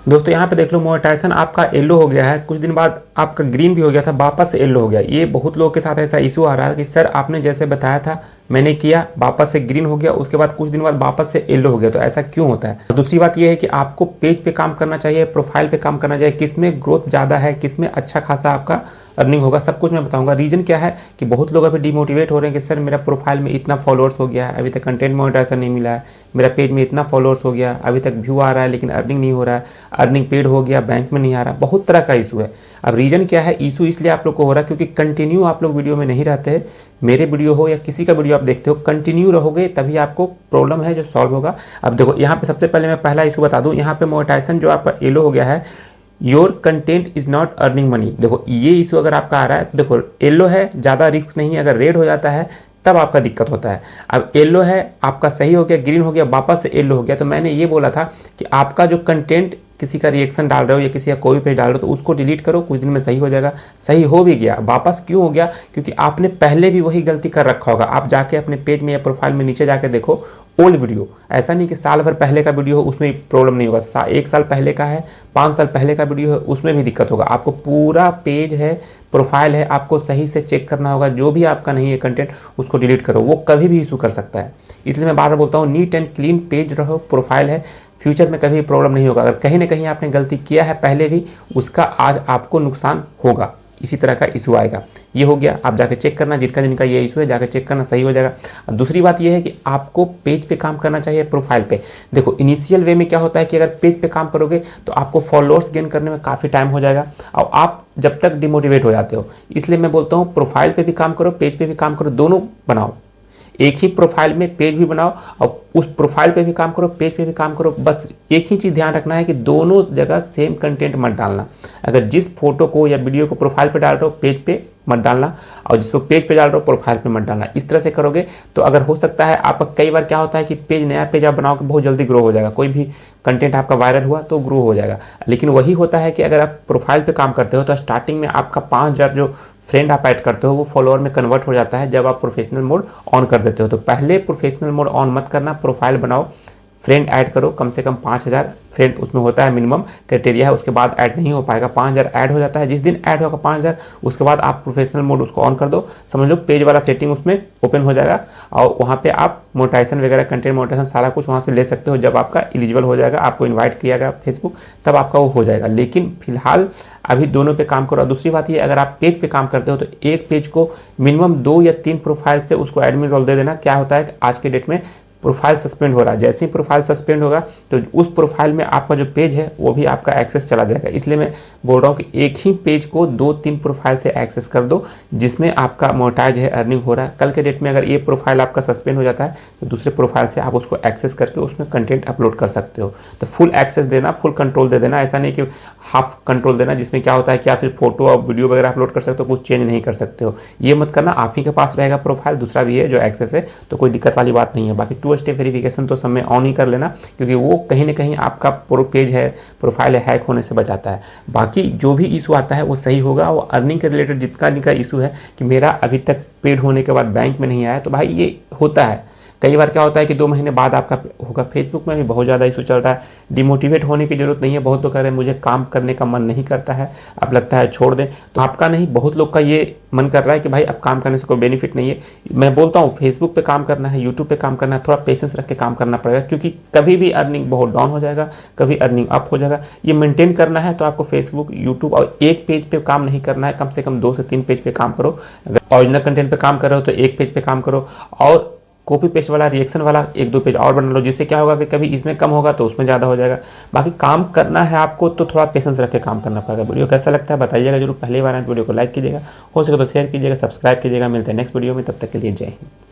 दोस्तों यहाँ पे देख लो मोनेटाइजेशन आपका येलो हो गया है, कुछ दिन बाद आपका ग्रीन भी हो गया था, वापस से येलो हो गया। ये बहुत लोगों के साथ ऐसा इशू आ रहा है कि सर आपने जैसे बताया था मैंने किया, वापस से ग्रीन हो गया, उसके बाद कुछ दिन बाद वापस से येलो हो गया, तो ऐसा क्यों होता है। दूसरी बात ये है कि आपको पेज पे काम करना चाहिए, प्रोफाइल पे काम करना चाहिए, किसमें ग्रोथ ज़्यादा है, किसमें अच्छा खासा आपका अर्निंग होगा, सब कुछ मैं बताऊंगा। रीजन क्या है कि बहुत लोग अभी डिमोटिवेट हो रहे हैं कि सर मेरा प्रोफाइल में इतना फॉलोअर्स हो गया है, अभी तक कंटेंट मोनेटाइजेशन नहीं मिला है, मेरा पेज में इतना फॉलोअर्स हो गया, अभी तक व्यू आ रहा है लेकिन अर्निंग नहीं हो रहा है, अर्निंग पेड हो गया बैंक में नहीं आ रहा, बहुत तरह का इशू है। अब रीजन क्या है, इशू इसलिए आप लोग को हो रहा है क्योंकि कंटिन्यू आप लोग वीडियो में नहीं रहते हैं। मेरे वीडियो हो या किसी का वीडियो आप देखते हो, कंटिन्यू रहोगे तभी आपको प्रॉब्लम है जो सॉल्व होगा। अब देखो यहाँ पे सबसे पहले मैं पहला इशू बता दूं, यहाँ पे मोनेटाइजेशन जो आपका येलो हो गया है, your content is not earning money. देखो ये इशू अगर आपका आ रहा है तो देखो येलो है, ज़्यादा रिस्क नहीं है, अगर रेड हो जाता है तब आपका दिक्कत होता है। अब येलो है आपका सही हो गया, ग्रीन हो गया, वापस से येलो हो गया, तो मैंने ये बोला था कि आपका जो कंटेंट किसी का रिएक्शन डाल रहे हो या किसी का कोई पेज डाल रहे हो तो उसको डिलीट करो, कुछ दिन में सही हो जाएगा। सही हो भी गया, वापस क्यों हो गया, क्योंकि आपने पहले भी वही गलती कर रखा होगा। आप जाके अपने पेज में या प्रोफाइल में नीचे जाके देखो ओल्ड वीडियो, ऐसा नहीं कि साल भर पहले का वीडियो हो उसमें प्रॉब्लम नहीं होगा, 1 साल पहले का है, 5 साल पहले का वीडियो है उसमें भी दिक्कत होगा। आपको पूरा पेज है, प्रोफाइल है, आपको सही से चेक करना होगा, जो भी आपका नहीं है कंटेंट उसको डिलीट करो, वो कभी भी इशू कर सकता है। इसलिए मैं बार बार बोलता हूँ नीट एंड क्लीन पेज रहो, प्रोफाइल है, फ्यूचर में कभी प्रॉब्लम नहीं होगा। अगर कहीं ना कहीं आपने गलती किया है पहले भी, उसका आज आपको नुकसान होगा, इसी तरह का इशू आएगा। ये हो गया, आप जाके चेक करना, जिनका जिनका ये इशू है जाके चेक करना, सही हो जाएगा। और दूसरी बात ये है कि आपको पेज पे काम करना चाहिए, प्रोफाइल पे। देखो इनिशियल वे में क्या होता है कि अगर पेज पे काम करोगे तो आपको फॉलोअर्स गेन करने में काफ़ी टाइम हो जाएगा और आप जब तक डिमोटिवेट हो जाते हो। इसलिए मैं बोलता हूँ प्रोफाइल पे भी काम करो, पेज पे भी काम करो, दोनों बनाओ। एक ही प्रोफाइल में पेज भी बनाओ और उस प्रोफाइल पे भी काम करो, पेज पे भी काम करो। बस एक ही चीज़ ध्यान रखना है कि दोनों जगह सेम कंटेंट मत डालना। अगर जिस फोटो को या वीडियो को प्रोफाइल पे डाल रहे हो पेज पे मत डालना, और जिसको पेज पे डाल रहे हो प्रोफाइल पे मत डालना। इस तरह से करोगे तो अगर हो सकता है आपका, कई बार क्या होता है कि पेज, नया पेज आप बनाओगे बहुत जल्दी ग्रो हो जाएगा, कोई भी कंटेंट आपका वायरल हुआ तो ग्रो हो जाएगा। लेकिन वही होता है कि अगर आप प्रोफाइल पे काम करते हो तो स्टार्टिंग में आपका 5,000 जो फ्रेंड आप ऐड करते हो वो फॉलोअर में कन्वर्ट हो जाता है जब आप प्रोफेशनल मोड ऑन कर देते हो। तो पहले प्रोफेशनल मोड ऑन मत करना, प्रोफाइल बनाओ, फ्रेंड ऐड करो, कम से कम 5,000 फ्रेंड उसमें होता है, मिनिमम क्राइटेरिया है, उसके बाद ऐड नहीं हो पाएगा। 5,000 ऐड हो जाता है, जिस दिन ऐड होगा 5,000 उसके बाद आप प्रोफेशनल मोड उसको ऑन कर दो, समझ लो पेज वाला सेटिंग उसमें ओपन हो जाएगा और वहाँ पे आप मोनेटाइजेशन वगैरह, कंटेंट मोनेटाइजेशन सारा कुछ वहाँ से ले सकते हो। जब आपका एलिजिबल हो जाएगा, आपको इन्वाइट किया गया फेसबुक, तब आपका वो हो जाएगा। लेकिन फिलहाल अभी दोनों पे काम करो। दूसरी बात ये, अगर आप पेज पे काम करते हो तो एक पेज को मिनिमम 2 या 3 प्रोफाइल से उसको एडमिन रोल दे देना। क्या होता है कि आज के डेट में प्रोफाइल सस्पेंड हो रहा है, जैसे ही प्रोफाइल सस्पेंड होगा तो उस प्रोफाइल में आपका जो पेज है वो भी आपका एक्सेस चला जाएगा। इसलिए मैं बोल रहा हूँ कि एक ही पेज को 2-3 प्रोफाइल से एक्सेस कर दो जिसमें आपका मोनेटाइज है, अर्निंग हो रहा है। कल के डेट में अगर ये प्रोफाइल आपका सस्पेंड हो जाता है तो दूसरे प्रोफाइल से आप उसको एक्सेस करके उसमें कंटेंट अपलोड कर सकते हो। तो फुल एक्सेस देना, फुल कंट्रोल दे देना, ऐसा नहीं कि हाफ कंट्रोल देना जिसमें क्या होता है कि आप सिर्फ फोटो और वीडियो वगैरह अपलोड कर सकते हो, कुछ चेंज नहीं कर सकते हो। ये मत करना, आप ही के पास रहेगा प्रोफाइल, दूसरा भी है जो एक्सेस है, तो कोई दिक्कत वाली बात नहीं है। बाकी 2 स्टेप वेरिफिकेशन तो सब में ऑन ही कर लेना, क्योंकि वो कहीं ना कहीं आपका पेज है, प्रोफाइल है, हैक होने से बचाता है। बाकी जो भी इशू आता है वो सही होगा। वो अर्निंग के रिलेटेड जितना इशू है कि मेरा अभी तक पेड होने के बाद बैंक में नहीं आया, तो भाई ये होता है। कई बार क्या होता है कि 2 महीने बाद आपका होगा। फेसबुक में भी बहुत ज़्यादा इशू चल रहा है। डिमोटिवेट होने की जरूरत नहीं है। बहुत लोग कह रहे हैं मुझे काम करने का मन नहीं करता है, अब लगता है छोड़ दें, तो आपका नहीं, बहुत लोग का ये मन कर रहा है कि भाई अब काम करने से कोई बेनिफिट नहीं है। मैं बोलता हूँ फेसबुक पे काम करना है, यूट्यूब पे काम करना है, थोड़ा पेशेंस रख के काम करना पड़ेगा, क्योंकि कभी भी अर्निंग बहुत डाउन हो जाएगा, कभी अर्निंग अप हो जाएगा। ये मेंटेन करना है तो आपको फेसबुक, यूट्यूब और एक पेज पे काम नहीं करना है, कम से कम 2 से 3 पेज पे काम करो। अगर ओरिजिनल कंटेंट पे काम कर रहे हो तो एक पेज पे काम करो, और कॉपी पेस्ट वाला, रिएक्शन वाला 1-2 पेज और बना लो, जिससे क्या होगा कि कभी इसमें कम होगा तो उसमें ज़्यादा हो जाएगा। बाकी काम करना है आपको तो थोड़ा पेशेंस रख के काम करना पड़ेगा। वीडियो कैसा लगता है बताइएगा जरूर। पहली बार आए तो वीडियो को लाइक कीजिएगा, हो सके तो शेयर कीजिएगा, सब्सक्राइब कीजिएगा। मिलते हैं नेक्स्ट वीडियो में, तब तक के लिए जय हिंद।